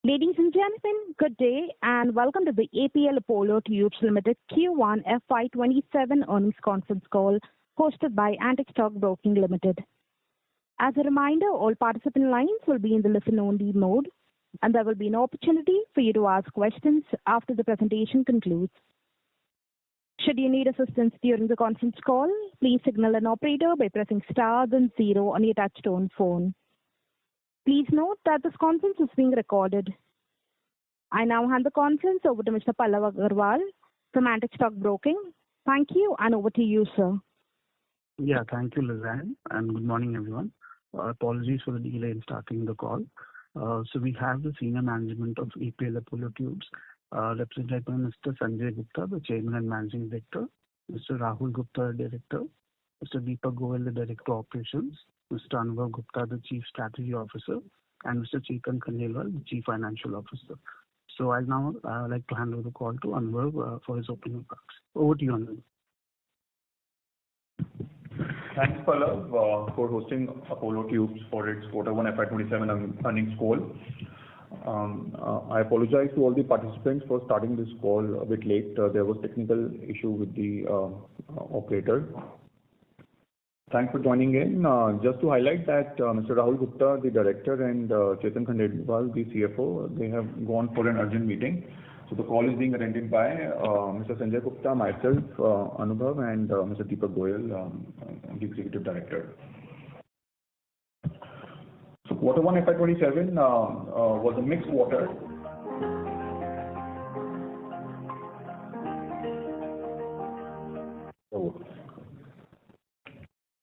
Ladies and gentlemen, good day and welcome to the APL Apollo Tubes Limited Q1 FY27 earnings conference call hosted by Antique Stock Broking Limited. As a reminder, all participant lines will be in the listen-only mode and there will be an opportunity for you to ask questions after the presentation concludes. Should you need assistance during the conference call, please signal an operator by pressing star then 0 on your touchtone phone. Please note that this conference is being recorded. I now hand the conference over to Mr. Pallav Agarwal from Antique Stock Broking. Thank you and over to you, sir. Yeah, thank you, Lizanne, and good morning, everyone. Apologies for the delay in starting the call. So we have the senior management of APL Apollo Tubes, represented by Mr. Sanjay Gupta, the Chairman and Managing Director, Mr. Rahul Gupta, the Director, Mr. Deepak Goyal, the Director of Operations, Mr. Anubhav Gupta, the Chief Strategy Officer, and Mr. Chetan Khandelwal, the Chief Financial Officer. So I'll now like to hand over the call to Anubhav for his opening remarks. Over to you, Anubhav. Thanks, Pallav, for hosting Apollo Tubes for its Q1 FY27 earnings call. I apologize to all the participants for starting this call a bit late. There was technical issue with the operator. Thanks for joining in. Just to highlight that Mr. Rahul Gupta, the Director, and Chetan Khandelwal, the CFO, they have gone for an urgent meeting. So the call is being attended by Mr. Sanjay Gupta, myself, Anubhav, and Mr. Deepak Goyal, the Executive Director. So Q1 FY27 was a mixed quarter.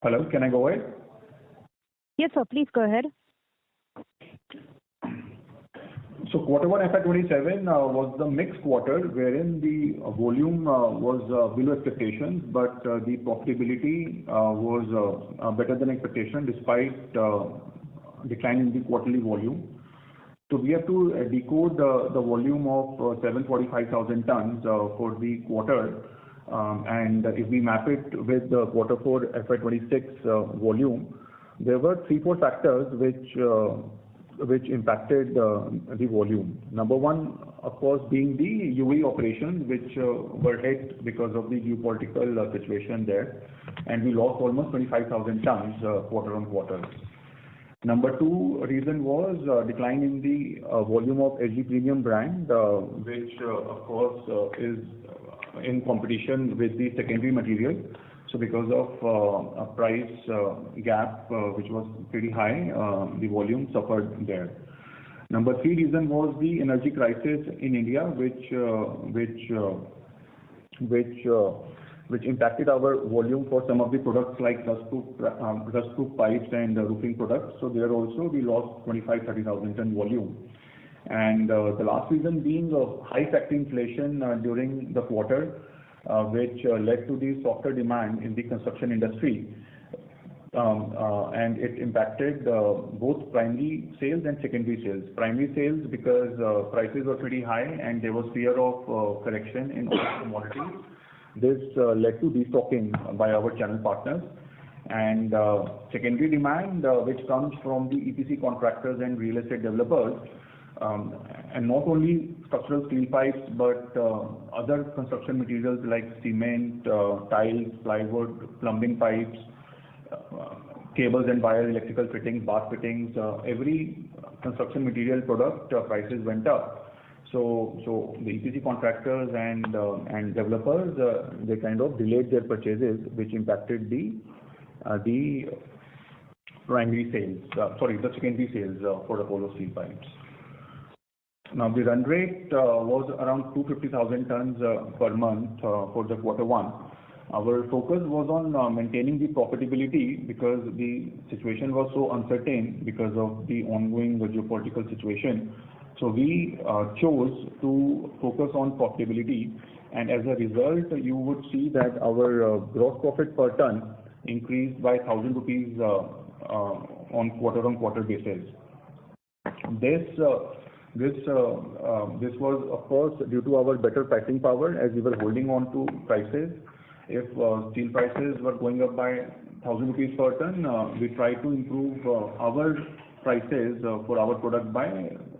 Hello, can I go ahead? Yes, sir, please go ahead. So Q1 FY27 was the mixed quarter wherein the volume was below expectations, but the profitability was better than expectation despite decline in the quarterly volume. So we have to decode the volume of 745,000 tons for the quarter. And if we map it with the Q4 FY26 volume, there were 3-4 factors which impacted the volume. Number one, of course, being the UAE operations, which were hit because of the geopolitical situation there, and we lost almost 25,000 tons quarter on quarter. Number two reason was decline in the volume of SG Premium brand, which of course is in competition with the secondary material. So because of a price gap which was pretty high, the volume suffered there. Number three reason was the energy crisis in India, which impacted our volume for some of the products like rustproof pipes and roofing products. So there also we lost 25,000-30,000 ton volume. And the last reason being high factory inflation during the quarter, which led to the softer demand in the construction industry. And it impacted both primary sales and secondary sales. Primary sales because prices were pretty high and there was fear of correction in all commodities. This led to destocking by our channel partners. And secondary demand, which comes from the EPC contractors and real estate developers, and not only structural steel pipes but other construction materials like cement, tiles, plywood, plumbing pipes, cables and wire, electrical fittings, bath fittings, every construction material product prices went up. So the EPC contractors and developers they kind of delayed their purchases, which impacted the primary sales, the secondary sales for Apollo steel pipes. Now the run rate was around 250,000 tons per month for the Q1. Our focus was on maintaining the profitability because the situation was so uncertain because of the ongoing geopolitical situation. So we chose to focus on profitability, and as a result, you would see that our gross profit per ton increased by 1,000 rupees on quarter basis. This was, of course, due to our better pricing power as we were holding on to prices. If steel prices were going up by 1,000 rupees per ton, we tried to improve our prices for our product by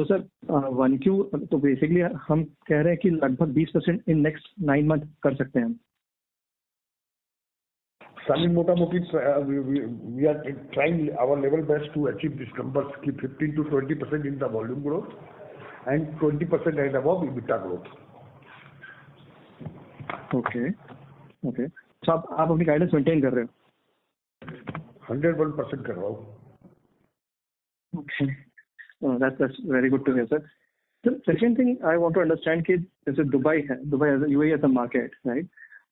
तो sir 1Q तो basically हम कह रहे हैं कि लगभग 20% in next 9 month कर सकते हैं हम। Salim, मोटा-मोटी we are trying our level best to achieve these numbers की 15 to 20% in the volume growth and 20% and above EBITDA growth. Okay तो आप अपनी गाइडेंस मेंटेन कर रहे हो? 101% कर रहा हूँ। Okay. That's very good to hear, sir. The second thing I want to understand कि जैसे Dubai as a UAE as a market, right?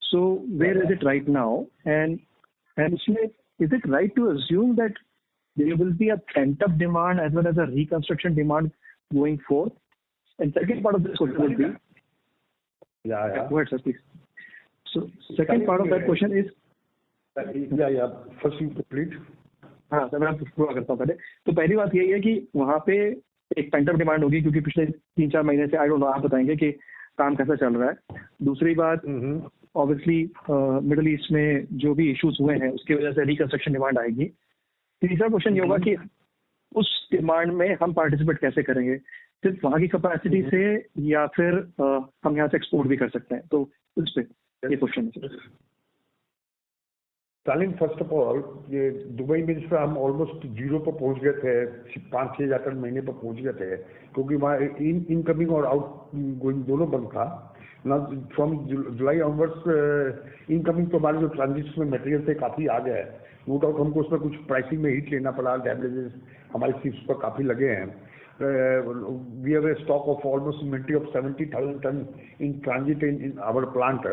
So where is it right now? And इसमें is it right to assume that there will be a pent-up demand as well as a reconstruction demand going forth? And second part of this question will be. Yeah. Go ahead, sir, please. So second part of that question is. Yeah. First you complete. हाँ sir, मैं पूरा करता हूँ पहले। तो पहली बात यही है कि वहाँ पे एक पेंटअप डिमांड होगी क्योंकि पिछले 3-4 महीने से आई डोंट नो, आप बताएंगे कि काम कैसा चल रहा है। दूसरी बात ऑब्वियसली मिडिल ईस्ट में जो भी इश्यूज हुए हैं उसकी वजह से रिकंस्ट्रक्शन डिमांड आएगी। तीसरा क्वेश्चन ये होगा कि उस डिमांड में हम पार्टिसिपेट कैसे करेंगे, सिर्फ वहाँ की कैपेसिटी से या फिर हम यहाँ से एक्सपोर्ट भी कर सकते हैं? तो उस पर ये क्वेश्चन है। सालिम, फर्स्ट ऑफ ऑल ये दुबई में जिस पर हम ऑलमोस्ट जीरो पर पहुंच गए थे, 5-6 हज़ार टन महीने पर पहुंच गए थे, क्योंकि वहाँ इनकमिंग और आउट गोइंग दोनों बंद था ना। फ्रॉम जुलाई ऑनवर्ड्स इनकमिंग तो हमारे जो ट्रांजिट में मटेरियल थे काफ़ी आ गए। नो डाउट हमको उसमें कुछ प्राइसिंग में हिट लेना पड़ा, डैमेजेस हमारे शिप्स पर काफ़ी लगे हैं। We have a stock of almost inventory of 70,000 ton in transit in our plant.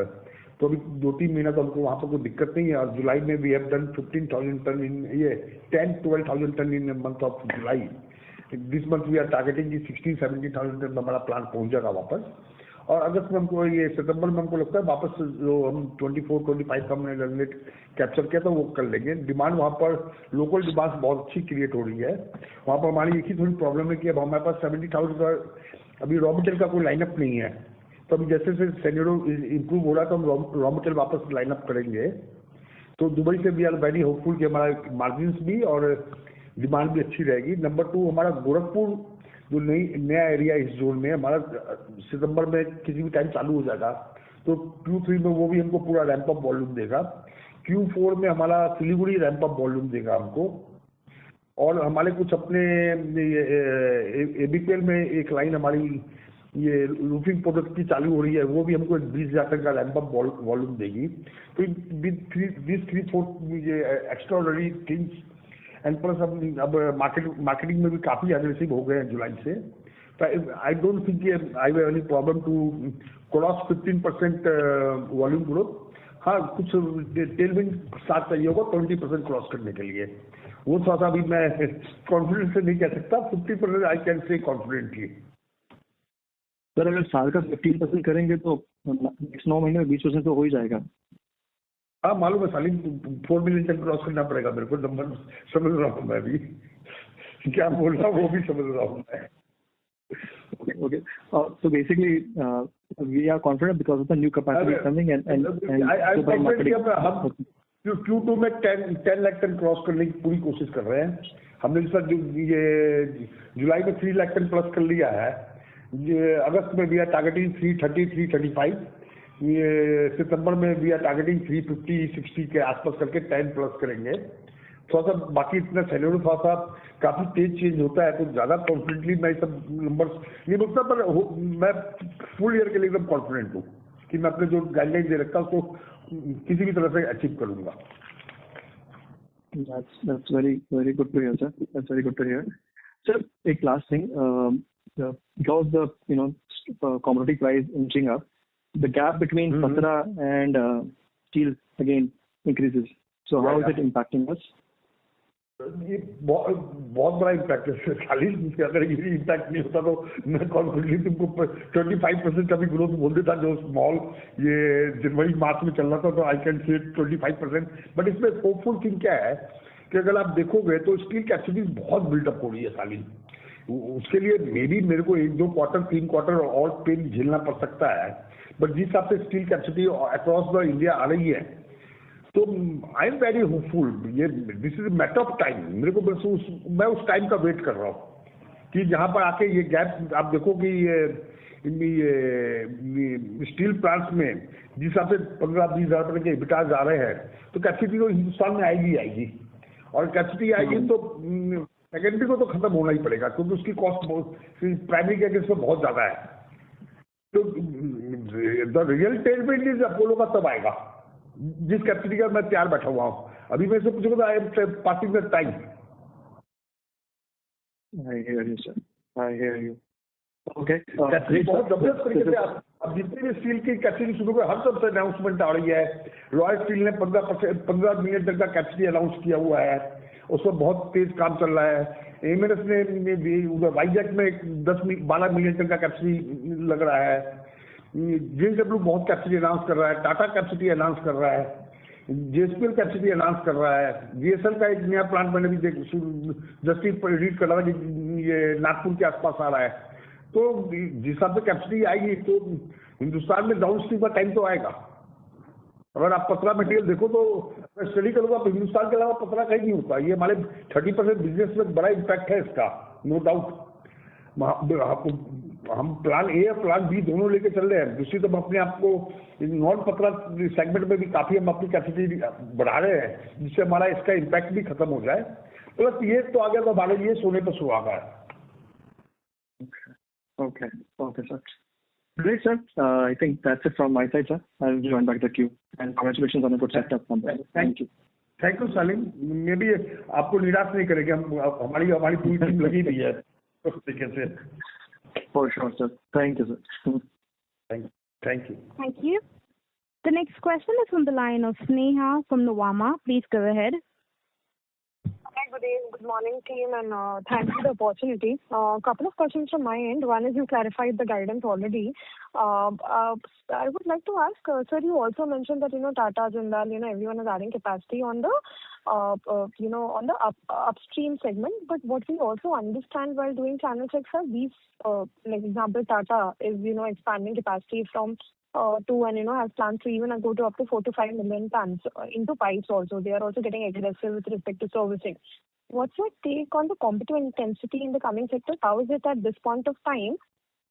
तो अभी 2-3 महीना तो हमको वहाँ पर कोई दिक्कत नहीं है। और जुलाई में we have done 15,000 ton in 10-12,000 ton in month of July. This month we are targeting कि 16-17,000 टन हमारा प्लांट पहुँच जाएगा वापस। और अगस्त में हमको ये सितंबर में हमको लगता है वापस जो हम 24-25 का हमने रन रेट कैप्चर किया था वो कर लेंगे। डिमांड वहाँ पर लोकल डिमांड बहुत अच्छी क्रिएट हो रही है। वहाँ पर हमारी एक ही थोड़ी प्रॉब्लम है कि अब हमारे पास 70,000 का अभी रॉ मटेरियल का कोई लाइनअप नहीं है। तो अभी जैसे जैसे सेनेरियो इम्प्रूव हो रहा है तो हम रॉ मटेरियल वापस लाइनअप करेंगे। तो दुबई से वी आर वेरी होपफुल कि हमारा मार्जिन भी और डिमांड भी अच्छी रहेगी। नंबर 2, हमारा गोरखपुर जो नया एरिया इस जोन में हमारा सितंबर में किसी भी टाइम चालू हो जाएगा। तो Q3 में वो भी हमको पूरा रैंप अप वॉल्यूम देगा। Q4 में हमारा सिलीगुड़ी रैंप अप वॉल्यूम देगा हमको। और हमारे कुछ अपने APL में एक लाइन हमारी ये रूफिंग प्रोडक्ट की चालू हो रही है, वो भी हमको 20,000 टन का रैंप अप वॉल्यूम देगी। तो दिस 3-4 ये एक्स्ट्राऑर्डिनरी थिंग्स एंड प्लस अब मार्केटिंग में भी काफ़ी एग्रेसिव हो गए हैं जुलाई से। तो I don't think I have any problem to cross 15% volume growth. हाँ, कुछ टेलविंड साथ चाहिए होगा 20% क्रॉस करने के लिए। वो थोड़ा सा अभी मैं कॉन्फिडेंस से नहीं कह सकता। 50% I can say confidently. Sir अगर साल का 15% करेंगे तो नेक्स्ट 9 महीने में 20% तो हो ही जाएगा। हाँ मालूम है सालिम, 4 मिलियन टन क्रॉस करना पड़ेगा मेरे को। नंबर समझ रहा हूँ मैं भी, क्या बोल रहा हूँ वो भी समझ रहा हूँ मैं। Okay. So basically, we are confident because of the new capacity coming and I'm confident हम Q2 में 10 लाख टन क्रॉस करने की पूरी कोशिश कर रहे हैं। हमने इस बार ये जुलाई में 3 लाख टन प्लस कर लिया है। अगस्त में वी आर टारगेटिंग 330-335। ये सितंबर में वी आर टारगेटिंग 350-60 के आसपास करके 10 प्लस करेंगे। थोड़ा सा बाकी इतना सैलरी थोड़ा सा काफ़ी तेज चेंज होता है, तो ज़्यादा कॉन्फिडेंटली मैं सब नंबर्स ये बोलता, पर मैं फुल ईयर के लिए एकदम कॉन्फिडेंट हूँ कि मैं अपने जो गाइडलाइन दे रखा उसको किसी भी तरह से अचीव करूँगा। That's very good to hear, sir. That's very good to hear. Sir, एक last thing, because the commodity price inching up, the gap between patra and steel again increases. So how is it impacting us? ये बहुत बड़ा impact है। खाली अगर ये impact नहीं होता तो मैं कॉन्फिडेंटली तुमको 25% का भी ग्रोथ बोल देता, जो स्मॉल ये जनवरी मार्च में चल रहा था। तो आई कैन से 25%। बट इसमें होपफुल थिंग क्या है कि अगर आप देखोगे तो स्टील कैपेसिटी बहुत बिल्डअप हो रही है साली। उसके लिए मेरे को 1-2 क्वार्टर 3 क्वार्टर और पेन झेलना पड़ सकता है। बट जिस हिसाब से steel capacity across the India आ रही है तो आई एम वेरी होपफुल। ये this is matter of time. मेरे को बस मैं उस टाइम का वेट कर रहा हूँ कि जहां पर आके ये गैप आप देखो कि स्टील प्लांट्स में जिस हिसाब से 15-20 हजार रुपए के EBITDA जा रहे हैं, तो कैपेसिटी तो हिंदुस्तान में आएगी और कैपेसिटी आएगी तो सेकेंडरी को तो खत्म होना ही पड़ेगा, क्योंकि उसकी कॉस्ट प्राइमरी के अगेंस्ट में बहुत ज्यादा है। तो the real Tailwind is Apollo का तब आएगा जिस कैपेसिटी का मैं तैयार बैठा हुआ हूँ। अभी मैं से पूछूंगा, I am passing the time. I hear you, sir. I hear you. Okay. बहुत जबरदस्त तरीके से अब जितनी भी स्टील की कैपेसिटी शुरू हुई, हर तरफ से अनाउंसमेंट आ रही है। रॉयल स्टील ने 15 मिलियन टन का कैपेसिटी अनाउंस किया हुआ है, उसमें बहुत तेज काम चल रहा है। एमएनएस ने वाईजैक में 10-12 मिलियन टन का कैपेसिटी लग रहा है। जेएसडब्ल्यू बहुत कैपेसिटी अनाउंस कर रहा है, टाटा कैपेसिटी अनाउंस कर रहा है, जेएसपीएल कैपेसिटी अनाउंस कर रहा है। जीएसएल का एक नया प्लांट मैंने भी जस्टिस पर रीड कर रहा था कि ये नागपुर के आसपास आ रहा है। तो जिस हिसाब से कैपेसिटी आएगी तो हिंदुस्तान में डाउन स्ट्रीम का टाइम तो आएगा। अगर आप पतला मटेरियल देखो तो स्टडी करोगे तो हिंदुस्तान के अलावा पतला कहीं नहीं होता। ये हमारे 30% बिजनेस में बड़ा इम्पैक्ट है इसका, नो डाउट। हम प्लान ए और प्लान बी दोनों लेके चल रहे हैं। दूसरी तरफ अपने आप को नॉन पतला सेगमेंट में भी काफी हम अपनी कैपेसिटी बढ़ा रहे हैं, जिससे हमारा इसका इम्पैक्ट भी खत्म हो जाए। प्लस ये तो आ गया तो हमारे लिए सोने पर सुहागा है। Okay, sir. Great, sir. I think that's it from my side, sir. I'll join back the queue. And congratulations on a good set of numbers. Thank you. Thank you Salim. मैं भी आपको निराश नहीं करेंगे, हमारी पूरी टीम लगी हुई है उस तरीके से। For sure, sir. Thank you, sir. Thank you. Thank you. The next question is from the line of Sneha from Nuvama. Please go ahead. Hi, good morning, team, and thanks for the opportunity. Couple of questions from my end. One is, you clarified the guidance already. I would like to ask, sir, you also mentioned that, Tata, Jindal, everyone is adding capacity on the, on the upstream segment. But what we also understand while doing channel checks are these, like example, Tata is, expanding capacity from 2 and, has plans to even go to up to 4 to 5 million tons into pipes also. They are also getting aggressive with respect to servicing. What's your take on the competitive intensity in the coming sector? How is it at this point of time?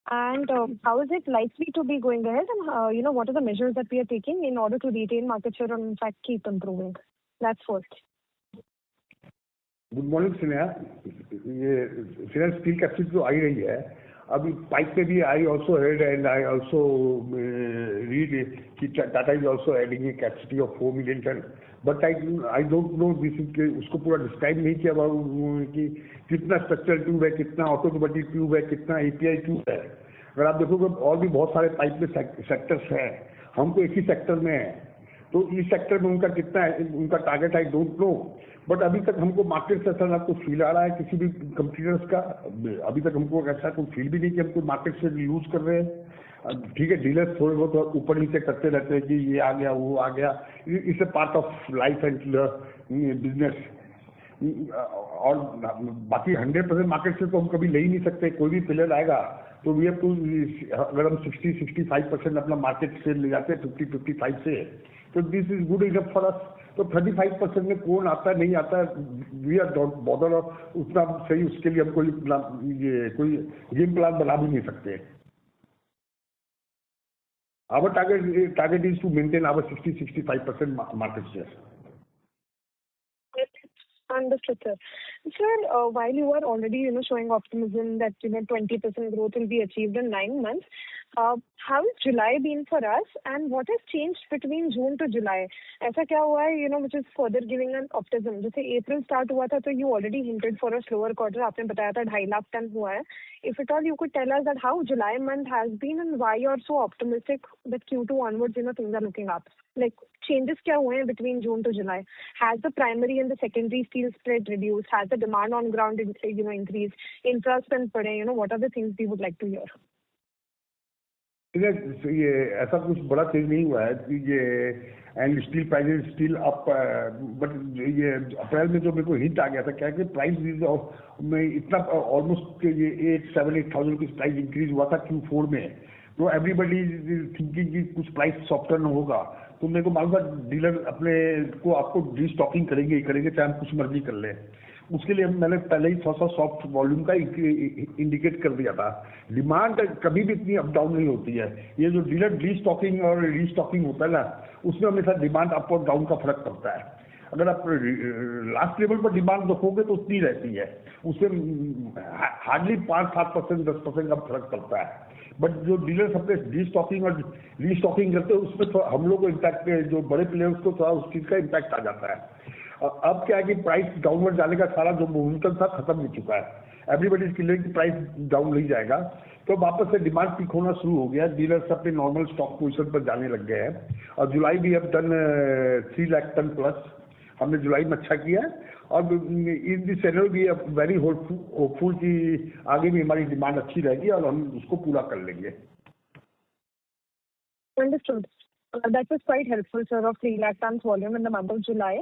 And how is it likely to be going ahead? And, what are the measures that we are taking in order to retain market share and in fact keep improving? That's first. Good morning Sneha. ये steel capacity तो आई रही है, अभी pipe पे भी I also heard and I also read कि Tata is also adding a capacity of 4 million ton. But I don't know this, उसको पूरा डिस्क्राइब नहीं किया कि कितना स्ट्रक्चरल ट्यूब है, कितना ऑटोमेटिक ट्यूब है, कितना एपीआई ट्यूब है। अगर आप देखोगे और भी बहुत सारे पाइप में सेक्टर्स हैं, हम तो एक ही सेक्टर में है, तो इस सेक्टर में उनका कितना है, उनका target I don't no. But अभी तक हमको मार्केट से ऐसा ना कोई फील आ रहा है किसी भी कंपटीटर्स का। अभी तक हमको ऐसा कोई फील भी नहीं कि हमको मार्केट से लूज कर रहे हैं। ठीक है, डीलर्स थोड़े बहुत ऊपर नीचे करते रहते हैं कि ये आ गया वो आ गया, it's a part of life and business. और बाकी 100% मार्केट से तो हम कभी ले ही नहीं सकते। कोई भी प्लेयर आएगा तो वी हैव टू, अगर हम 60-65% अपना मार्केट से ले जाते हैं 50-55 से, तो this is good enough for us. तो 35% में कौन आता है नहीं आता है, वी आर डोंट बॉदर, और उतना सही उसके लिए हम कोई गेम प्लान बना भी नहीं सकते। Our target is to maintain our 60-65% market share. Understood, sir. Sir, while you are already, showing optimism that, 20% growth will be achieved in 9 months, how has July been for us, and what has changed between June to July? ऐसा क्या हुआ है, which is further giving an optimism? जैसे अप्रैल start हुआ था तो you already hinted for a slower quarter. आपने बताया था 2.5 लाख टन हुआ है. If at all you could tell us that how July month has been and why you are so optimistic that Q2 onwards, things are looking up. Like, changes क्या हुए हैं between June to July? Has the primary and the secondary steel spread reduced? Has the demand on ground, increased? Interest and पड़े, what are the things we would like to hear? ये ऐसा कुछ बड़ा change नहीं हुआ है कि ये and steel prices still up, but ये अप्रैल में जो मेरे को हिंट आ गया था क्या कि प्राइस में इतना ऑलमोस्ट ये 8,000 रुपीज प्राइस इंक्रीज हुआ था Q4 में, तो एवरीबडी थिंकिंग कि कुछ प्राइस सॉफ्टन होगा। तो मेरे को मालूम था डीलर अपने को आपको डी स्टॉकिंग करेंगे चाहे हम कुछ मर्जी कर ले। उसके लिए मैंने पहले ही थोड़ा सा सॉफ्ट वॉल्यूम का इंडिकेट कर दिया था। डिमांड कभी भी इतनी अप डाउन नहीं होती है। ये जो डीलर रीस्टॉकिंग और रीस्टॉकिंग होता है ना, उसमें हमेशा डिमांड अप और डाउन का फर्क पड़ता है। अगर आप लास्ट लेवल पर डिमांड देखोगे तो उतनी रहती है, उसमें हार्डली 5-7%, 10% का फर्क पड़ता है। बट जो डीलर्स अपने डीस्टॉकिंग और रीस्टॉकिंग करते हैं, उसमें थोड़ा हम लोग को इम्पैक्ट, जो बड़े प्लेयर्स को थोड़ा उस चीज़ का इम्पैक्ट आ जाता है। अब क्या है कि प्राइस डाउनवर्ड जाने का सारा जो मोमेंटम था खत्म हो चुका है। एवरीबडी इज क्लियर कि प्राइस डाउन नहीं जाएगा, तो वापस से डिमांड पीक होना शुरू हो गया। डीलर्स अपने नॉर्मल स्टॉक पोजीशन पर जाने लग गए हैं। और जुलाई भी अब डन 3 लाख टन प्लस हमने जुलाई में अच्छा किया है। और इन दिस चैनल भी वेरी होपफुल कि आगे भी हमारी डिमांड अच्छी रहेगी और हम उसको पूरा कर लेंगे। Understood. That was quite helpful, sir, of 3 lakh tons volume in the month of July.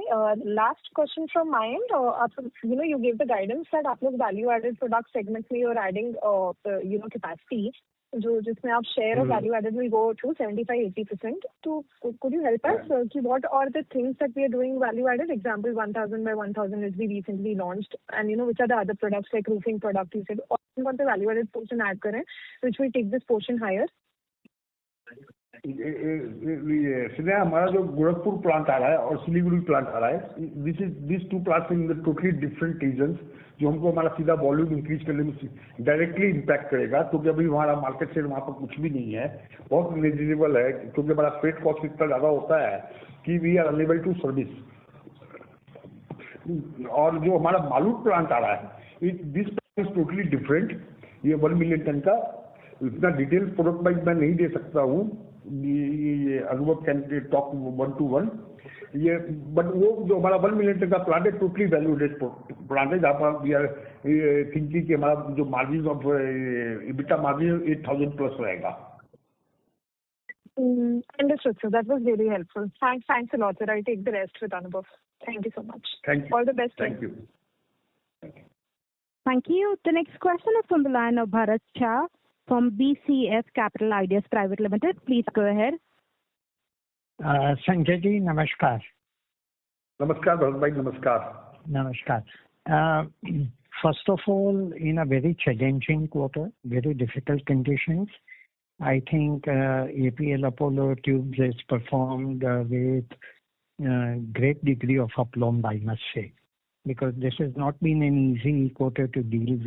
Last question from my end. You gave the guidance that आप लोग value-added product segments में you're adding, capacity. जिसमें आप share of value-added will go to 75-80%. So could you help us? What are the things that we are doing value-added? Example, 1000 by 1000 is we recently launched, and which are the other products like roofing product you said. What the value-added portion add करें, which will take this portion higher? इसलिए हमारा जो Gorakhpur plant आ रहा है और Siliguri plant आ रहा है, this 2 plants in the totally different regions, जो हमको हमारा सीधा वॉल्यूम इंक्रीज करने में डायरेक्टली इम्पैक्ट करेगा। क्योंकि अभी हमारा मार्केट शेयर वहाँ पर कुछ भी नहीं है, बहुत नेग्लिजिबल है, क्योंकि हमारा फ्रेट कॉस्ट इतना ज़्यादा होता है कि we are unable to service. और जो हमारा मालूट प्लांट आ रहा है, this plant is totally different. ये 1 मिलियन टन का, इतना डिटेल प्रोडक्ट वाइज मैं नहीं दे सकता हूँ, ये अनुभव कैन टॉक 1 to 1 ये। बट वो जो हमारा 1 मिलियन टन का प्लांट है, टोटली वैल्यूडेड प्लांट है, जहाँ पर वी आर थिंकिंग कि हमारा जो margin of EBITDA margin 8000 plus रहेगा। Understood, sir. That was really helpful. Thanks a lot, sir. I'll take the rest with Anubhav. Thank you so much. Thank you. All the best. Thank you. Thank you. The next question is from the line of Bharat Shah from BCS Capital Ideas Private Limited. Please go ahead. Sanjay ji, namaskar. Namaskar, Bharat bhai, namaskar. Namaskar. First of all, in a very challenging quarter, very difficult conditions, I think APL Apollo Tubes has performed with great degree of aplomb, I must say, because this has not been an easy quarter to deal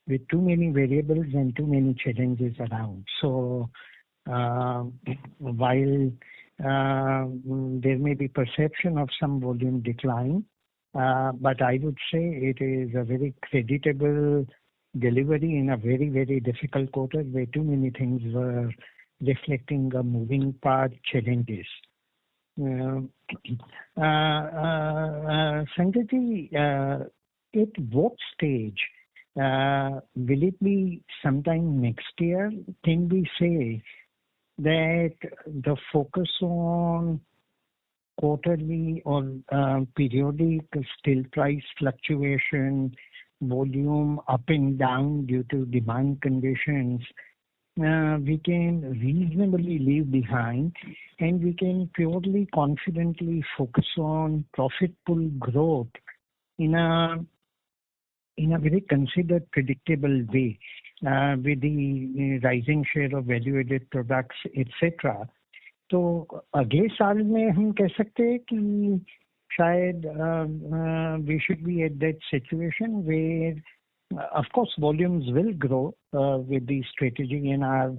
with too many variables and too many challenges around. So while there may be perception of some volume decline, but I would say it is a very creditable delivery in a very, very difficult quarter where too many things were reflecting a moving part challenges. Sanjay ji, at what stage will it be sometime next year? Can we say that the focus on quarterly or periodic steel price fluctuation, volume up and down due to demand conditions, we can reasonably leave behind, and we can purely confidently focus on profitable growth in a very considered, predictable way, with the rising share of value-added products, etc. तो अगले साल में हम कह सकते हैं कि शायद we should be at that situation where, of course, volumes will grow with the strategy in our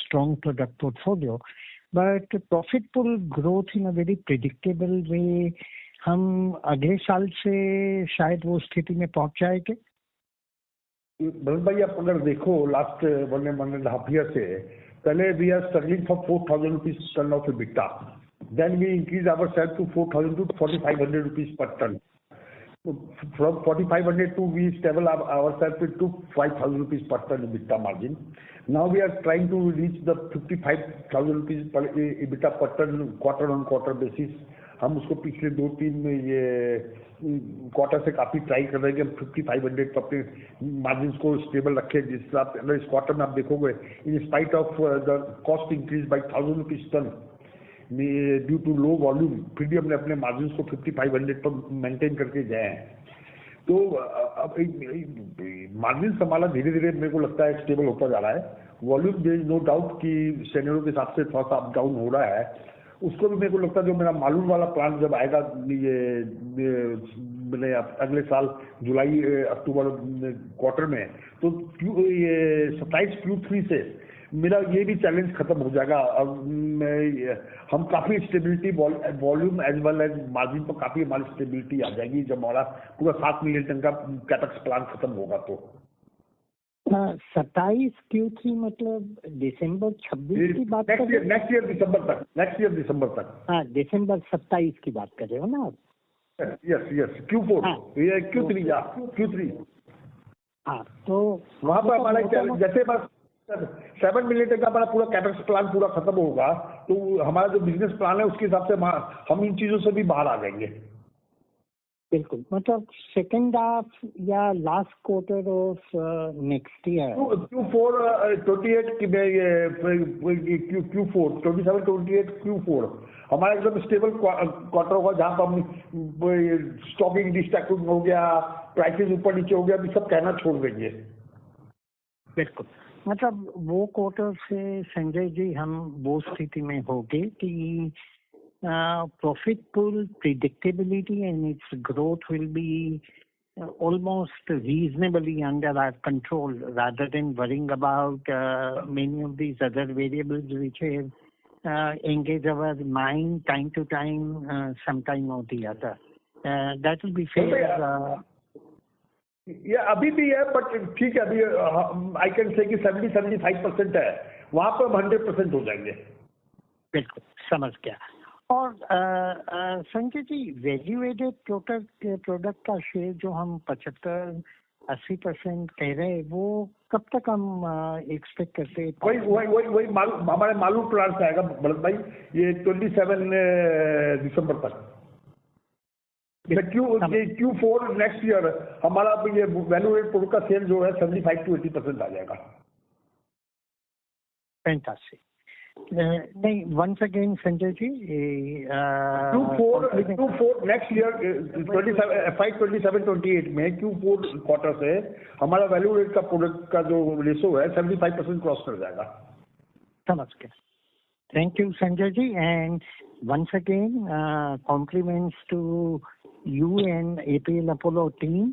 strong product portfolio, but profitable growth in a very predictable way, हम अगले साल से शायद वो स्थिति में पहुंच जाएंगे। भरत भाई, आप अगर देखो लास्ट 1.5 year से पहले we are struggling for 4,000 rupees ton of EBITDA. Then we increase ourselves to 4,000 to 4,500 rupees per ton. From 4,500 to we stable ourselves to 5,000 rupees per ton EBITDA margin. Now we are trying to reach the 55,000 rupees per EBITDA per ton quarter on quarter basis. हम उसको पिछले 2-3 ये quarter से काफी try कर रहे हैं कि हम 5500 पर अपने मार्जिन को स्टेबल रखें। जिस हिसाब से इस क्वार्टर में आप देखोगे, in spite of the cost increase by 1000 rupees ton, due to low volume, फिर भी हमने अपने मार्जिन को 5500 पर मेंटेन करके गए हैं। तो अब मार्जिन संभाला धीरे धीरे मेरे को लगता है स्टेबल होता जा रहा है। Volume there is no doubt कि सिनेरियो के हिसाब से थोड़ा सा अप डाउन हो रहा है, उसको भी मेरे को लगता है जो मेरा मालूम वाला प्लान जब आएगा ये मैंने अगले साल जुलाई अक्टूबर क्वार्टर में, तो ये 27 Q3 से मेरा ये भी चैलेंज खत्म हो जाएगा। अब हम काफी stability volume as well as margin पर काफी हमारी स्टेबिलिटी आ जाएगी जब हमारा पूरा 7 मिलियन टन का कैपेक्स प्लान खत्म होगा। तो 27 Q3 मतलब दिसंबर 26 की बात कर रहे हो? नेक्स्ट ईयर दिसंबर तक। हाँ, दिसंबर 27 की बात कर रहे हो ना आप? यस Q4 ये Q3। हाँ, तो वहाँ पर हमारा जैसे बस 7 मिलियन टन का हमारा पूरा कैपेक्स प्लान पूरा खत्म होगा, तो हमारा जो बिजनेस प्लान है उसके हिसाब से हम इन चीजों से भी बाहर आ जाएंगे। बिल्कुल, मतलब सेकेंड हाफ या last quarter of next year Q4 27-28 Q4 हमारा एकदम स्टेबल क्वार्टर होगा, जहाँ पर हम स्टॉकिंग डिस्टैकिंग हो गया, प्राइसेस ऊपर नीचे हो गया, सब कहना छोड़ देंगे। बिल्कुल, मतलब वो क्वार्टर से संजय जी हम वो स्थिति में होंगे कि profit pool predictability and its growth will be almost reasonably under our control rather than worrying about many of these other variables which have engaged our mind time to time, sometime or the other. That will be fair. ये अभी भी है, but ठीक है, अभी I can say कि 70-75% है, वहाँ पर हम 100% हो जाएंगे। बिल्कुल, समझ गया। और Sanjay ji, value added product का शेयर जो हम 75-80% कह रहे हैं, वो कब तक हम एक्सपेक्ट करते हैं? वही हमारे मालूम प्लान से आएगा भरत भाई, ये 27 दिसंबर तक। Q4 नेक्स्ट ईयर हमारा ये वैल्यू एडेड प्रोडक्ट का सेल जो है 75-80% आ जाएगा। फैंटास्टिक। नहीं, once again Sanjay ji, Q4 next year FY27-28 में Q4 क्वार्टर से हमारा वैल्यू रेट का प्रोडक्ट का जो रेशो है 75% क्रॉस कर जाएगा। समझ गया। Thank you Sanjay ji, and once again compliments to you and APL Apollo team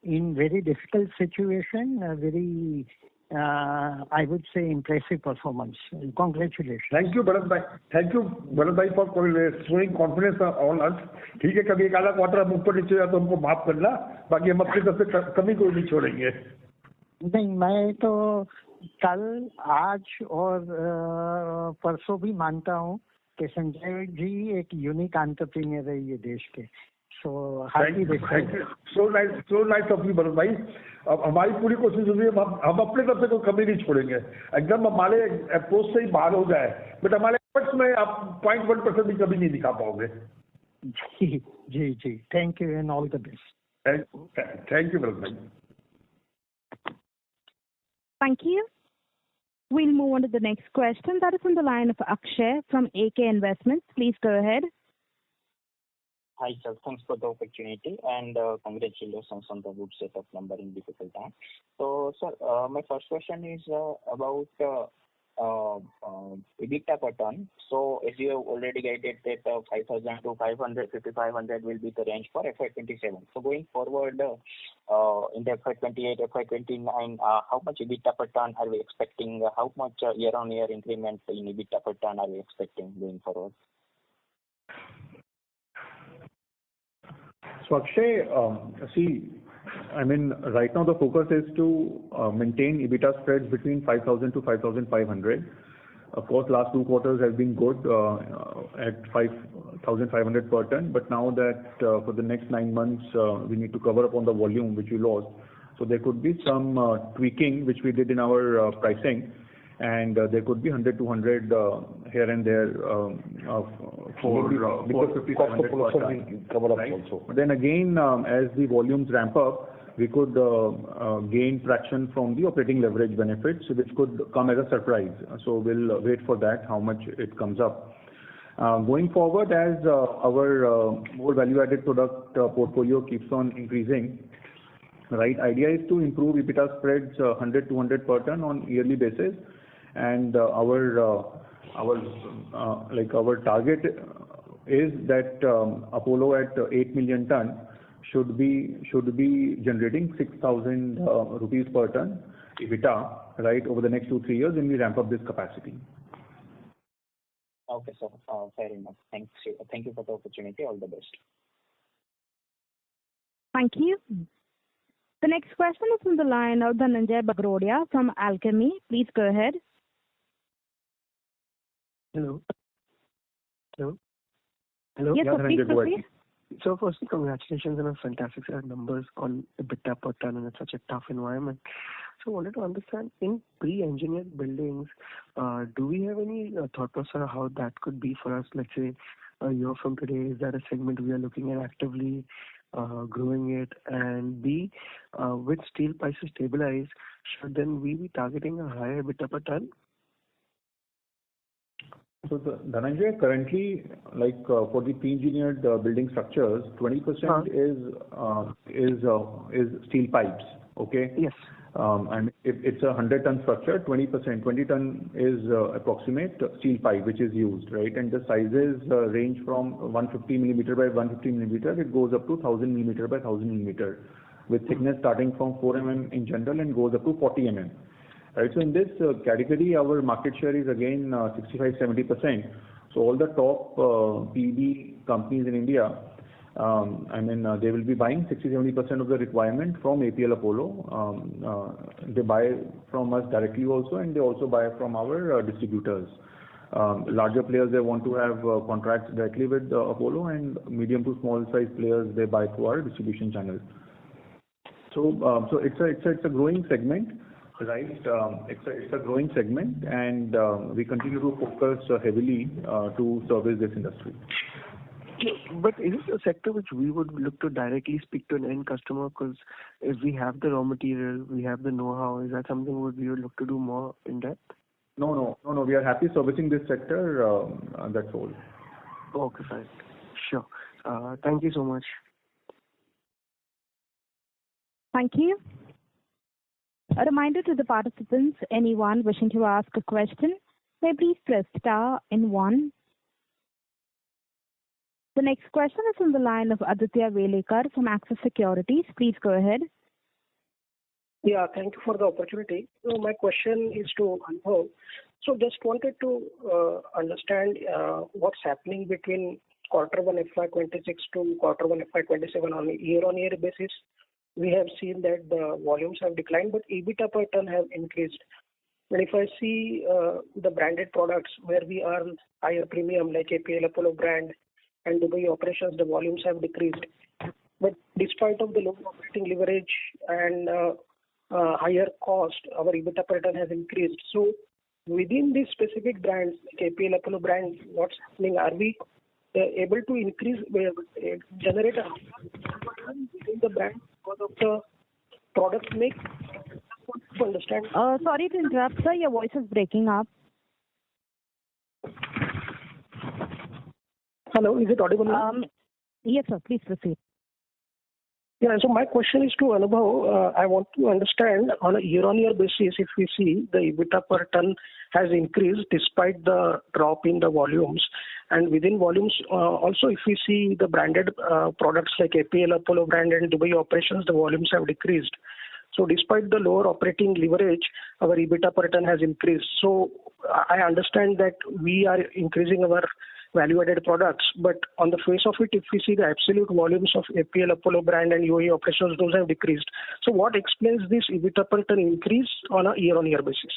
in very difficult situation, very I would say impressive performance. Congratulations. Thank you Bharat bhai for showing confidence on us. ठीक है, कभी एक आधा quarter हम ऊपर नीचे जाए तो हमको माफ करना, बाकी हम अपनी तरफ से कमी कोई नहीं छोड़ेंगे। नहीं, मैं तो कल, आज और परसों भी मानता हूँ कि संजय जी एक यूनिक एंटरप्रेन्योर है ये देश के। So happy so nice of you Bharat भाई। अब हमारी पूरी कोशिश होगी, हम अपने तरफ से कोई कमी नहीं छोड़ेंगे, एकदम हमारे अप्रोच से ही बाहर हो जाए, बट हमारे एफर्ट्स में आप 0.1% भी कभी नहीं दिखा पाओगे। जी, thank you and all the best. Thank you Bharat भाई। Thank you. We'll move on to the next question. That is on the line of Akshay from AK Investments. Please go ahead. Hi, sir. Thanks for the opportunity and congratulations on the good set of number in difficult time. So, sir, my first question is about EBITDA per ton. So, as you have already guided that 5,000 to 5,500 will be the range for FY27. So, going forward in the FY28, FY29, how much EBITDA per ton are we expecting? How much year-on-year increment in EBITDA per ton are we expecting going forward? So Akshay, see, I mean, right now the focus is to maintain EBITDA spreads between 5,000 to 5,500. Of course, last 2 quarters have been good at 5,500 per ton, but now that for the next 9 months we need to cover up on the volume which we lost. So there could be some tweaking which we did in our pricing, and there could be 100-200 here and there for 5,500 per ton. Right? But then again, as the volumes ramp up, we could gain traction from the operating leverage benefits, which could come as a surprise. So we'll wait for that, how much it comes up. Going forward, as our more value-added product portfolio keeps on increasing, right? Idea is to improve EBITDA spreads 100-200 per ton on yearly basis, and our target is that Apollo at 8 million ton should be generating 6,000 rupees per ton EBITDA, right, over the next 2-3 years when we ramp up this capacity. Okay, sir. Fair enough. Thank you for the opportunity. All the best. Thank you. The next question is from the line of Dhananjay Bagrodia from Alchemy. Please go ahead. Hello. Yes, Yeah, sir, please Dhananjay, go ahead. proceed. So firstly, congratulations on a fantastic set of numbers on EBITDA per ton in such a tough environment. So I wanted to understand, in pre-engineered buildings, do we have any thought process on how that could be for us, let's say, a year from today? Is that a segment we are looking at actively growing it? And B, with steel prices stabilize, should then we be targeting a higher EBITDA per ton? So Dhananjay, currently, for the pre-engineered building structures, 20% is steel pipes. Okay. Yes. And if it's a 100-ton structure, 20 ton is approximate steel pipe which is used, right? And the sizes range from 150 millimeter by 150 millimeter. It goes up to 1000 millimeter by 1000 millimeter, with thickness starting from 4 mm in general and goes up to 40 mm. Right. So in this category, our market share is again 65-70%. So all the top PEB companies in India, they will be buying 60-70% of the requirement from APL Apollo. They buy from us directly also, and they also buy from our distributors. Larger players, they want to have contracts directly with Apollo, and medium to small size players, they buy through our distribution channel. So it's a growing segment. Right, it's a growing segment, and we continue to focus heavily to service this industry. But is it a sector which we would look to directly speak to an end customer? Because if we have the raw material, we have the know-how, is that something we would look to do more in depth? No. We are happy servicing this sector. That's all. Okay, fine. Sure. Thank you so much. Thank you. A reminder to the participants, anyone wishing to ask a question, may please press star and 1. The next question is from the line of Aditya Velekar from Axis Securities. Please go ahead. Yeah, thank you for the opportunity. So my question is to Anubhav. So just wanted to understand what's happening between Q1 FY26 to Q1 FY27 on a year-on-year basis. We have seen that the volumes have declined, but EBITDA per ton have increased. And if I see the branded products where we earn higher premium like APL Apollo brand and Dubai operations, the volumes have decreased. But despite of the low operating leverage and higher cost, our EBITDA per ton has increased. So within these specific brands, like APL Apollo brand, what's happening? Are we able to increase, generate a within the brand because of the product mix? To understand. Sorry to interrupt, sir. Your voice is breaking up. Hello, is it audible now? Yes, sir. Please proceed. Yeah, so my question is to Anubhav. I want to understand on a year-on-year basis, if we see the EBITDA per ton has increased despite the drop in the volumes. And within volumes, also if we see the branded products like APL Apollo brand and Dubai operations, the volumes have decreased. So despite the lower operating leverage, our EBITDA per ton has increased. So I understand that we are increasing our value-added products, but on the face of it, if we see the absolute volumes of APL Apollo brand and UAE operations, those have decreased. So what explains this EBITDA per ton increase on a year-on-year basis?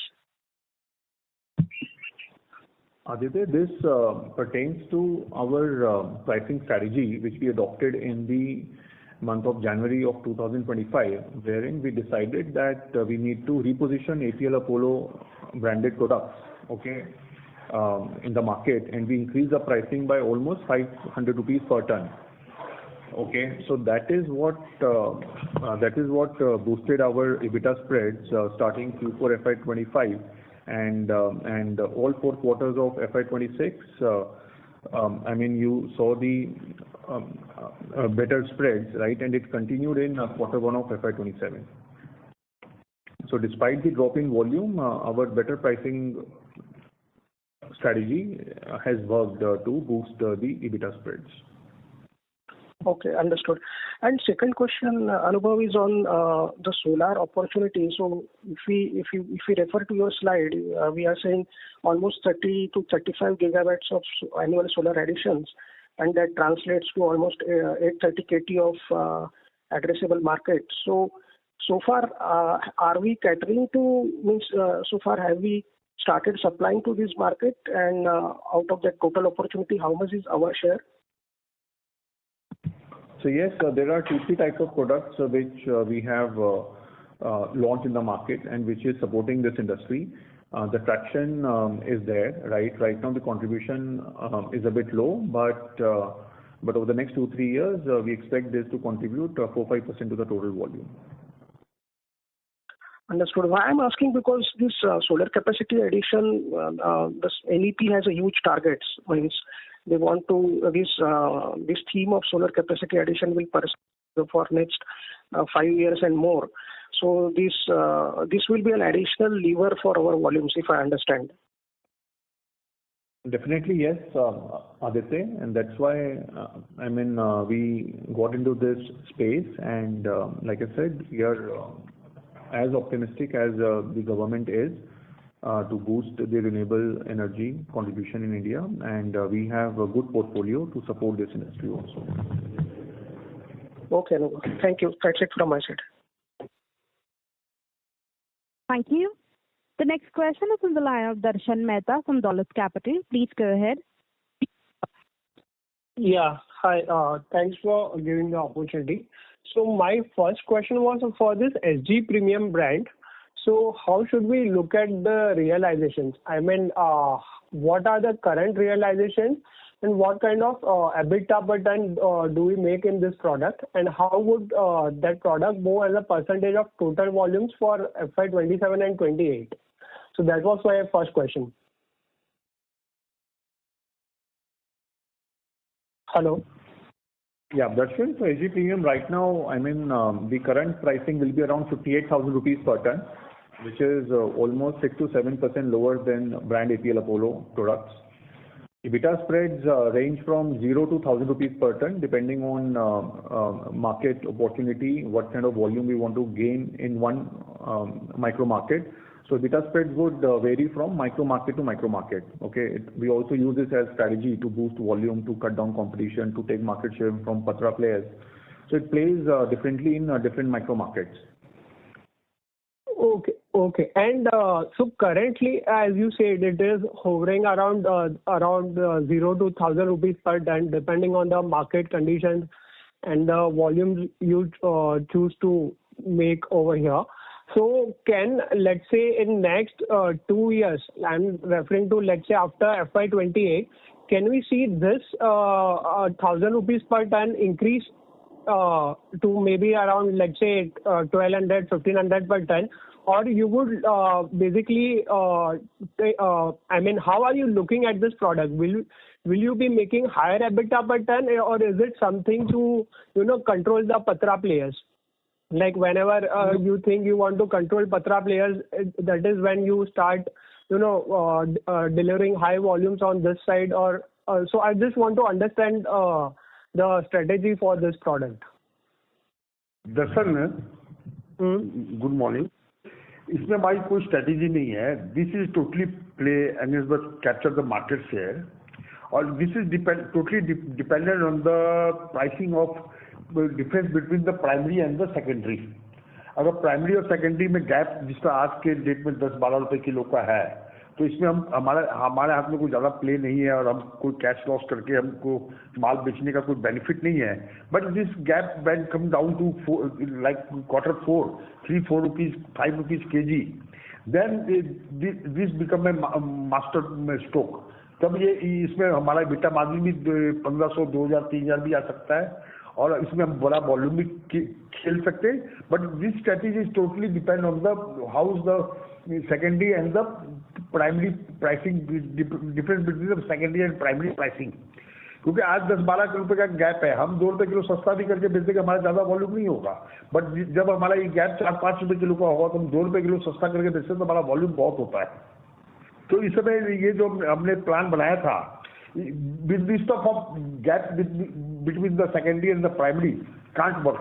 Aditya, this pertains to our pricing strategy, which we adopted in the month of January of 2025, wherein we decided that we need to reposition APL Apollo branded products, okay, in the market, and we increased the pricing by almost 500 rupees per ton. Okay, so that is what boosted our EBITDA spreads starting Q4 FY25 and all 4 quarters of FY26. I mean, you saw the better spreads, right? And it continued in Q1 of FY27. So despite the drop in volume, our better pricing strategy has worked to boost the EBITDA spreads. Okay, understood. And second question, Anubhav, is on the solar opportunity. So if we refer to your slide, we are saying almost 30 to 35 gigawatts of annual solar additions, and that translates to almost 830 KT of addressable market. So far, are we catering to, so far have we started supplying to this market? And out of that total opportunity, how much is our share? So yes, there are 2-3 types of products which we have launched in the market and which is supporting this industry. The traction is there, right? Right now the contribution is a bit low, but over the next 2-3 years, we expect this to contribute 4-5% to the total volume. Understood. Why I'm asking, because this solar capacity addition, this NEP has a huge targets. Means they want to this theme of solar capacity addition will persist for next 5 years and more. So this will be an additional lever for our volumes, if I understand. Definitely yes, Aditya, and that's why I mean we got into this space, and like I said, we are as optimistic as the government is to boost the renewable energy contribution in India, and we have a good portfolio to support this industry also. Okay, thank you. That's it from my side. Thank you. The next question is on the line of Darshan Mehta from Dolat Capital. Please go ahead. Yeah, hi. Thanks for giving the opportunity. So my first question was for this SG Premium brand. So how should we look at the realizations? I mean, what are the current realizations and what kind of EBITDA per ton do we make in this product? And how would that product go as a percentage of total volumes for FY27 and 28? So that was my first question. Hello? Yeah, Darshan, so SG Premium right now, I mean, the current pricing will be around 58,000 rupees per ton, which is almost 6 to 7% lower than brand APL Apollo products. EBITDA spreads range from 0 to 1,000 rupees per ton, depending on market opportunity, what kind of volume we want to gain in one micro market. So EBITDA spreads would vary from micro market to micro market. Okay, we also use this as strategy to boost volume, to cut down competition, to take market share from patra players. So it plays differently in different micro markets. Okay. And so currently, as you said, it is hovering around 0 to 1,000 rupees per ton, depending on the market conditions and the volume you choose to make over here. So can, let's say, in next 2 years, I'm referring to, let's say, after FY28, can we see this 1,000 rupees per ton increase to maybe around, let's say, 1,200, 1,500 per ton? Or you would basically, I mean, how are you looking at this product? Will you be making higher EBITDA per ton, or is it something to, control the patra players? Like whenever you think you want to control patra players, that is when you start, delivering high volumes on this side. Or so I just want to understand the strategy for this product. Darshan, good morning. इसमें भाई कोई strategy नहीं है. This is totally play and is but capture the market share, और this is totally dependent on the pricing of difference between the primary and the secondary. अगर primary और secondary में gap जिसका आज के डेट में 10-12 रुपए किलो का है, तो इसमें हम हमारे हाथ में कोई ज़्यादा प्ले नहीं है और हम कोई कैश लॉस करके हमको माल बेचने का कोई बेनिफिट नहीं है. But this gap when come down to like Q4, 3-4 rupees 5 rupees kg, then this become a master stroke. तब ये इसमें हमारा बीटा मार्जिन भी 1,500, 2,000, 3,000 भी आ सकता है, और इसमें हम बड़ा वॉल्यूम भी खेल सकते हैं, but this strategy is totally depend on the how the secondary and the primary pricing, difference between the secondary and primary pricing. क्योंकि आज 10-12 रुपए का गैप है, हम 2 रुपए किलो सस्ता भी करके बेच देंगे, हमारा ज्यादा वॉल्यूम नहीं होगा, बट जब हमारा ये गैप 4-5 रुपए किलो का होगा तो हम 2 रुपए किलो सस्ता करके बेचते तो हमारा वॉल्यूम बहुत होता है। तो इस समय ये जो हमने प्लान बनाया था, with this stuff of gap between the secondary and the primary can't work.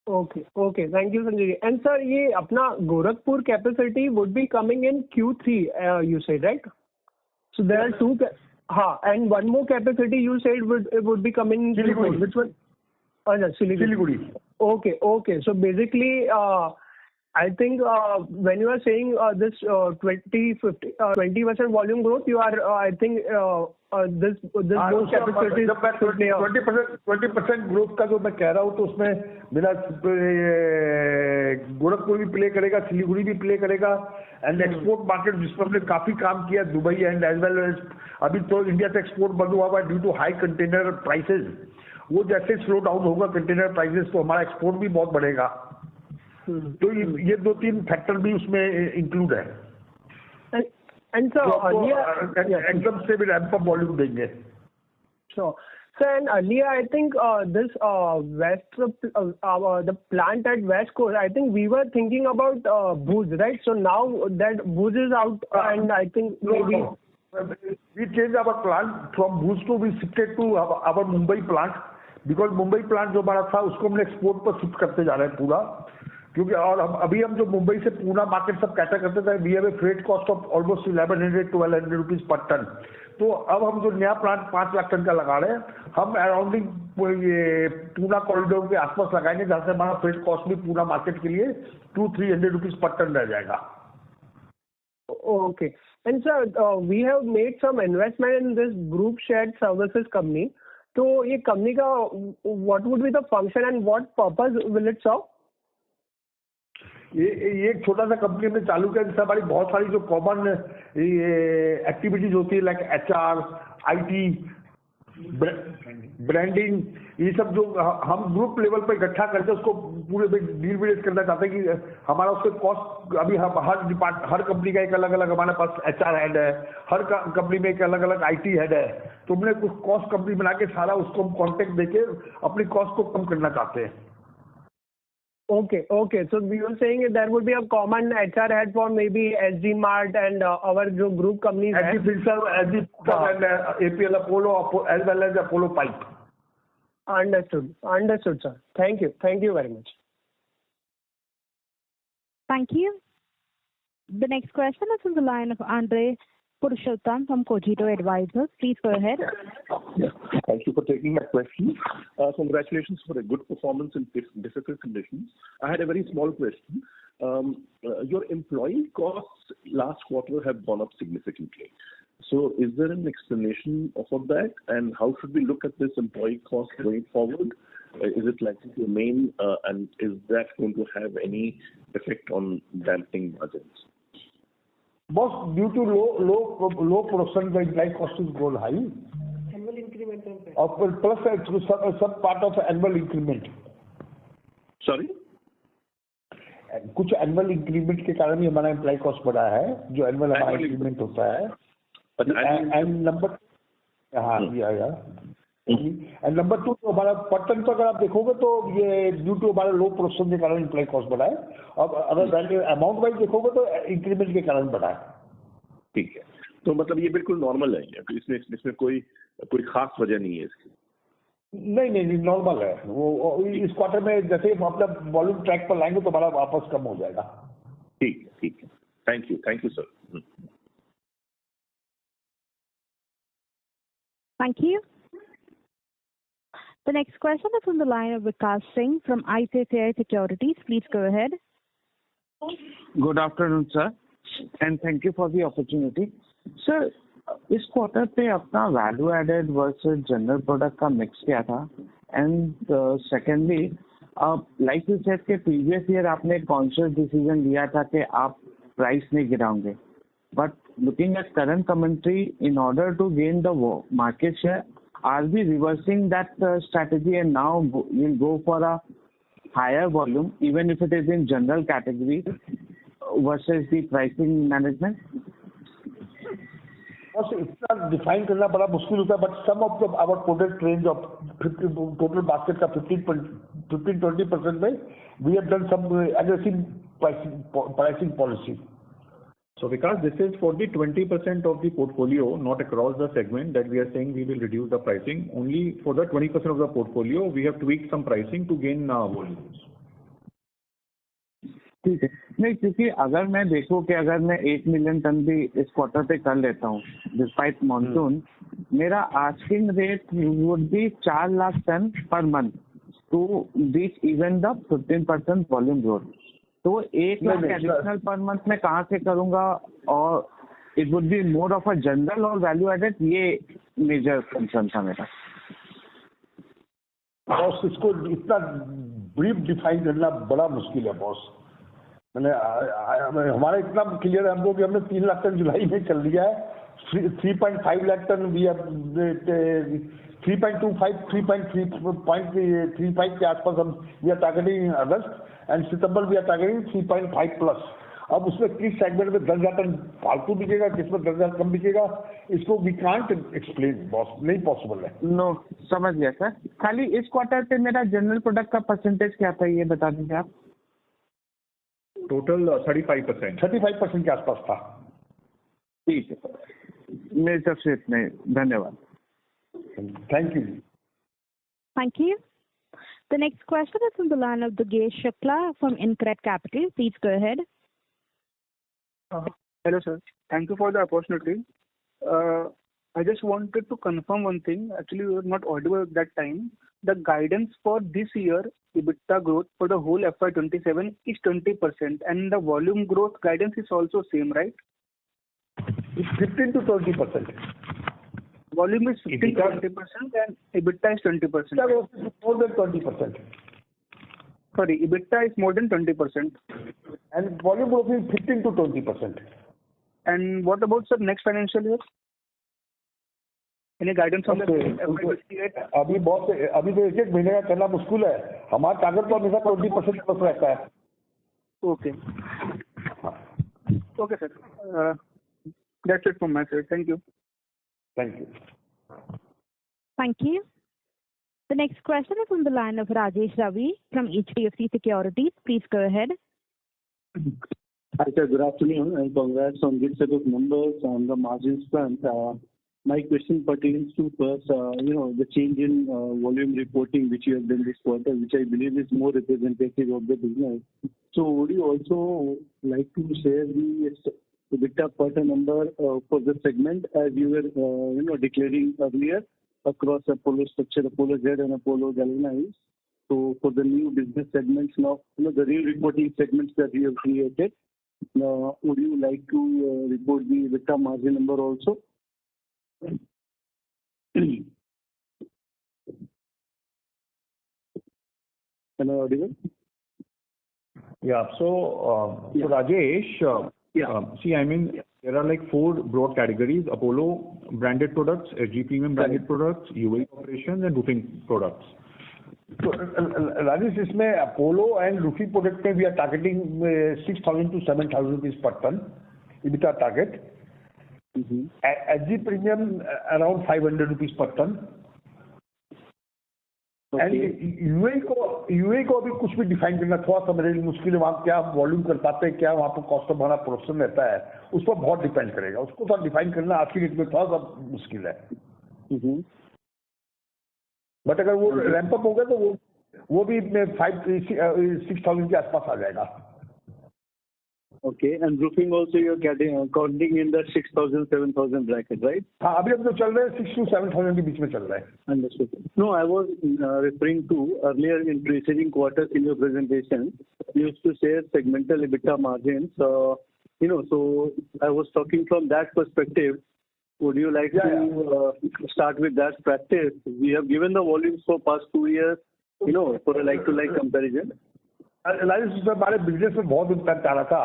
Okay. Thank you, Sanjay. And sir, ये अपना Gorakhpur capacity would be coming in Q3, you said, right? So there are two, and one more capacity you said would be coming in Q4. Which one? Siliguri. Okay. So basically, I think when you are saying this 20% volume growth, you are I think this growth capacity जब मैं 20% growth का जो मैं कह रहा हूँ, तो उसमें मेरा गोरखपुर भी प्ले करेगा, सिलीगुड़ी भी प्ले करेगा, एंड एक्सपोर्ट मार्केट जिस पर हमने काफी काम किया, Dubai and as well as अभी तो इंडिया से एक्सपोर्ट बंद हुआ हुआ due to high container prices. वो जैसे स्लो डाउन होगा कंटेनर प्राइसेस तो हमारा एक्सपोर्ट भी बहुत बढ़ेगा। तो ये 2-3 फैक्टर भी उसमें इंक्लूड है, and so एकदम से भी रैंप अप वॉल्यूम देंगे। Sure. Sir, and earlier I think this the plant at West Coast, I think we were thinking about Bhuj, right? So now that Bhuj is out, and I think maybe we changed our plan from Bhuj to we shifted to our Mumbai plant, because Mumbai plant जो हमारा था उसको हमने export पर shift करते जा रहे हैं पूरा, क्योंकि और अभी हम जो मुंबई से पूना मार्केट सब कैटर करते थे, we have a freight cost of almost 1100-1200 rupees per ton. तो अब हम जो नया प्लांट 5 लाख टन का लगा रहे हैं, हम अराउंडिंग ये पूना कॉरिडोर के आसपास लगाएंगे, जहाँ से हमारा फ्रेट कॉस्ट भी पूना मार्केट के लिए 200-300 रुपीज पर टन रह जाएगा। Okay. And sir, we have made some investment in this group shared services company. तो ये कंपनी का what would be the function and what purpose will it serve? ये एक छोटा सा कंपनी हमने चालू किया, जिससे हमारी बहुत सारी जो कॉमन एक्टिविटीज होती है लाइक HR, IT, ब्रांडिंग, ये सब जो हम ग्रुप लेवल पर इकट्ठा करके उसको पूरे डील विलेज करना चाहते हैं कि हमारा उसके कॉस्ट, अभी हम हर कंपनी का एक अलग अलग हमारे पास HR हेड है, हर कंपनी में एक अलग अलग IT हेड है, तो हमने कुछ कॉस्ट कंपनी बना के सारा उसको हम कॉन्टेक्ट देके अपनी कॉस्ट को कम करना चाहते हैं। Okay. So we were saying there would be a common HR head for maybe SG Mart and our जो group companies हैं, SG and APL Apollo as well as Apollo Pipe. Understood, sir. Thank you very much. Thank you. The next question is from the line of Andre Purushottam from Cogito Advisors. Please go ahead. Yeah. Thank you for taking my question. Congratulations for a good performance in difficult conditions. I had a very small question. Your employee costs last quarter have gone up significantly. So is there an explanation for that? And how should we look at this employee cost going forward? Is it likely to remain? And is that going to have any effect on dampening margins? Boss, due to low production, the employee cost is gone high. Annual increment. Plus some part of annual increment. Sorry? कुछ annual increment के कारण ही हमारा employ cost बढ़ा है, जो annual हमारा increment होता है। एंड नंबर एंड नंबर 2, तो हमारा पटन तो अगर आप देखोगे तो ये ड्यू टू हमारा लो प्रोडक्शन के कारण एम्प्लॉय कॉस्ट बढ़ा है, और अगर अमाउंट वाइज देखोगे तो इंक्रीमेंट के कारण बढ़ा है। ठीक है, तो मतलब ये बिल्कुल नॉर्मल है, इसमें कोई खास वजह नहीं है इसकी? नहीं, नॉर्मल है वो। इस क्वार्टर में जैसे हम अपना वॉल्यूम ट्रैक पर लाएंगे तो हमारा वापस कम हो जाएगा। ठीक है। Thank you sir. Thank you. The next question is from the line of Vikas Singh from ICICI Securities. Please go ahead. Good afternoon, sir, and thank you for the opportunity. Sir, इस quarter पे अपना value added versus general product का mix क्या था? And secondly, like you said के previous year आपने conscious decision लिया था कि आप प्राइस नहीं गिराओगे, but looking at current commentary, in order to gain the market share, are we reversing that strategy and now we'll go for a higher volume, even if it is in general category, versus the pricing management? Also, इतना define करना बड़ा मुश्किल होता है, but some of our product range of 50 total basket का 15-20% में we have done some aggressive pricing policy. So because this is for the 20% of the portfolio, not across the segment, that we are saying we will reduce the pricing. Only for the 20% of the portfolio, we have tweaked some pricing to gain volumes. ठीक है, नहीं क्योंकि अगर मैं देखूं कि अगर मैं 8 मिलियन टन भी इस क्वार्टर पे कर लेता हूं डिस्पाइट मॉनसून, मेरा asking rate would be 4 lakh ton per month to reach even the 15% volume growth. तो 1 लाख एडिशनल पर मंथ में कहाँ से करूंगा, और it would be more of a general और वैल्यू एडेड, ये मेजर कंसर्न था मेरा. बॉस इसको इतना ब्रीफ डिफाइन करना बड़ा मुश्किल है बॉस. मैंने हमारा इतना क्लियर है हमको कि हमने 3 लाख टन जुलाई में चल लिया है. 3.5 लाख टन वी आर 3.25 3.35 के आसपास हम we are targeting August and September we are targeting 3.5 plus. अब उसमें किस सेगमेंट में 10,000 टन फालतू बिकेगा, किसमें 10,000 कम बिकेगा, इसको वी कांट एक्सप्लेन बॉस, नहीं पॉसिबल है. नो समझ गया सर. खाली इस क्वार्टर पे मेरा जनरल प्रोडक्ट का परसेंटेज क्या था ये बता दीजिए आप. टोटल 35% के आसपास था. ठीक है, मेरी तरफ से इतने. धन्यवाद. Thank you. Thank you. The next question is from the line of Dugesh Shukla from InCred Capital. Please go ahead. Hello, sir. Thank you for the opportunity. I just wanted to confirm one thing. Actually, we were not audible at that time. The guidance for this year, EBITDA growth for the whole FY27 is 20%, and the volume growth guidance is also same, right? It's 15 to 20%. Volume is 15 to 20%, and EBITDA is 20%. More than 20%. Sorry, EBITDA is more than 20%. And volume growth is 15 to 20%. And what about, sir, next financial year? Any guidance on the FY28? अभी तो एक महीने का करना मुश्किल है. हमारा target तो हमेशा 20% प्लस रहता है. Okay. Okay, sir. That's it from my side. Thank you. Thank you. Thank you. The next question is from the line of Rajesh Ravi from HDFC Securities. Please go ahead. Hi, sir. Good afternoon, and congrats on good set of numbers on the margins front. My question pertains to first, the change in volume reporting which you have done this quarter, which I believe is more representative of the business. So would you also like to share the EBITDA per ton number for the segment as you were, declaring earlier across Apollo Structure, Apollo Z, and Apollo Galvanized? So for the new business segments now, the new reporting segments that you have created, would you like to report the EBITDA margin number also? Am I audible? Yeah. So Rajesh, see, I mean, there are like 4 broad categories: Apollo branded products, SG Premium branded products, UAE operations, and roofing products. So Rajesh, इसमें Apollo and roofing product में we are targeting 6,000 to 7,000 rupees per ton EBITDA target. SG Premium around 500 rupees per ton. Okay. यूए को अभी कुछ भी define करना थोड़ा सा मेरे लिए मुश्किल है. वहाँ क्या वॉल्यूम कर पाते हैं, क्या वहाँ पर कॉस्ट ऑफ हमारा प्रोडक्शन रहता है, उस पर बहुत डिपेंड करेगा. उसको थोड़ा डिफाइन करना आज की डेट में थोड़ा सा मुश्किल है. बट अगर वो रैंप अप हो गया तो वो भी 5,000-6,000 के आसपास आ जाएगा. Okay, and roofing also you're counting in the 6,000-7,000 bracket, right? हाँ, अभी हम तो चल रहे हैं 6,000 to 7,000 के बीच में चल रहा है. Understood. No, I was referring to earlier in preceding quarters in your presentation, you used to share segmental EBITDA margins. So I was talking from that perspective. Would you like to start with that practice? We have given the volumes for past 2 years, for a like-to-like comparison. हमारे business में बहुत impact आ रहा था,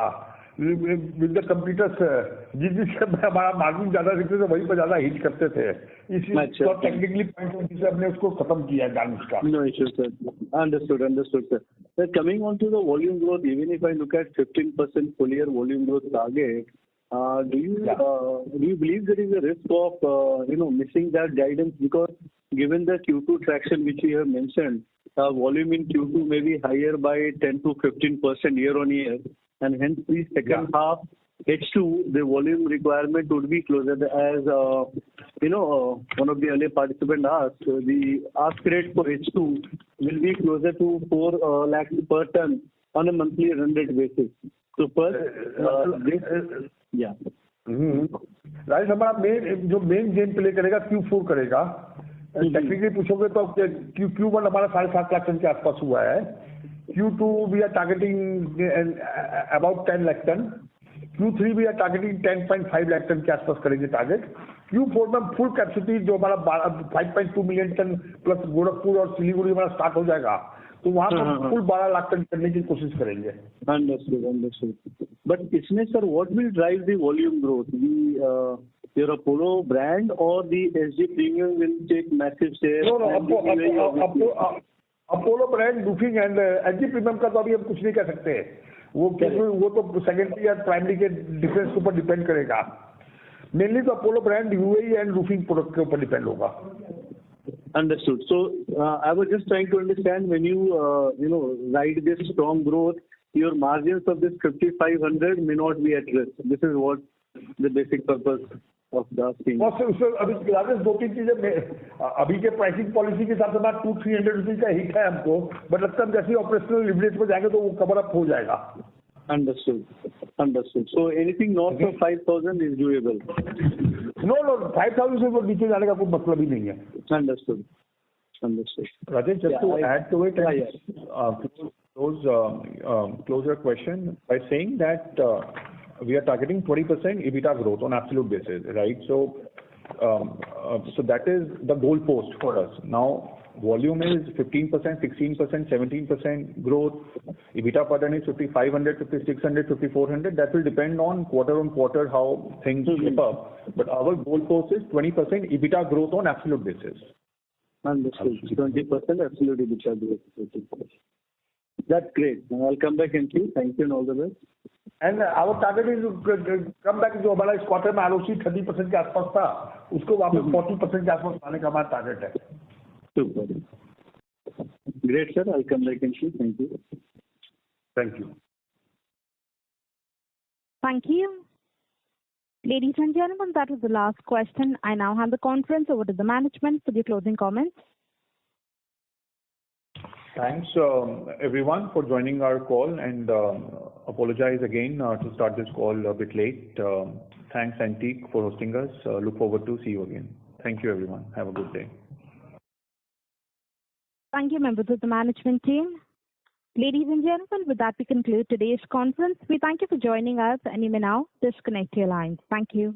with the computers जिससे हमारा margin ज्यादा दिखते थे वहीं पर ज्यादा हिट करते थे, इसलिए तो टेक्निकली पॉइंट ऑफ व्यू से हमने उसको खत्म किया डांस का. No issue, sir. Understood, sir. Sir, coming on to the volume growth, even if I look at 15% full year volume growth target, do you believe there is a risk of missing that guidance, because given the Q2 traction which you have mentioned, volume in Q2 may be higher by 10 to 15% year on year, and hence the second half H2 the volume requirement would be closer, as one of the earlier participants asked, the ask rate for H2 will be closer to 4 lakhs per ton on a monthly run rate basis. So first right, हमारा main game play करेगा Q4 करेगा. Technically पूछोगे तो Q1 हमारा 7.5 lakh ton के आसपास हुआ है. Q2 we are targeting about 10 lakh ton. Q3 we are targeting 10.5 lakh ton के आसपास करेंगे टारगेट. Q4 में फुल कैपेसिटी जो हमारा 5.2 मिलियन टन प्लस गोरखपुर और सिलीगुड़ी हमारा स्टार्ट हो जाएगा, तो वहाँ पर फुल 12 लाख टन करने की कोशिश करेंगे. Understood. But इसमें sir, what will drive the volume growth? Your Apollo brand or the SG Premium will take massive share? No, Apollo brand, roofing and SG Premium का तो अभी हम कुछ नहीं कह सकते. वो तो सेकेंडरी या प्राइमरी के डिफरेंस के ऊपर डिपेंड करेगा. मेनली तो Apollo brand UAE and roofing product के ऊपर डिपेंड होगा. Understood. So I was just trying to understand, when you ride this strong growth, your margins of this 5,500 may not be at risk. This is what the basic purpose of the thing. अभी दो तीन चीजें अभी के pricing policy के हिसाब से बात 200-300 रुपीज का हिट है हमको, बट लगता है जैसे ऑपरेशनल लिवरेज में जाएंगे तो वो कवर अप हो जाएगा. Understood. So anything north of 5,000 is doable. No, 5,000 से नीचे जाने का कोई मतलब ही नहीं है. Understood. Rajesh, just to add to it, close your question by saying that we are targeting 20% EBITDA growth on absolute basis, right? So that is the goal post for us. Now, volume is 15%, 16%, 17% growth. EBITDA per ton is 5,500, 5,600, 5,400. That will depend on quarter how things shape up. But our goal post is 20% EBITDA growth on absolute basis. Understood. 20% absolute EBITDA growth. That's great. I'll come back and see. Thank you and all the best. And our target is to come back. जो हमारा इस quarter में ROC 30% के आसपास था, उसको वापस 40% के आसपास लाने का हमारा टारगेट है. Super. Great, sir. I'll come back and see. Thank you. Thank you. Thank you. Ladies and gentlemen, that was the last question. I now hand the conference over to the management for the closing comments. Thanks everyone for joining our call, and apologize again to start this call a bit late. Thanks Antique for hosting us. Look forward to see you again. Thank you everyone. Have a good day. Thank you, members of the management team. Ladies and gentlemen, with that we conclude today's conference. We thank you for joining us, and you may now disconnect your lines. Thank you.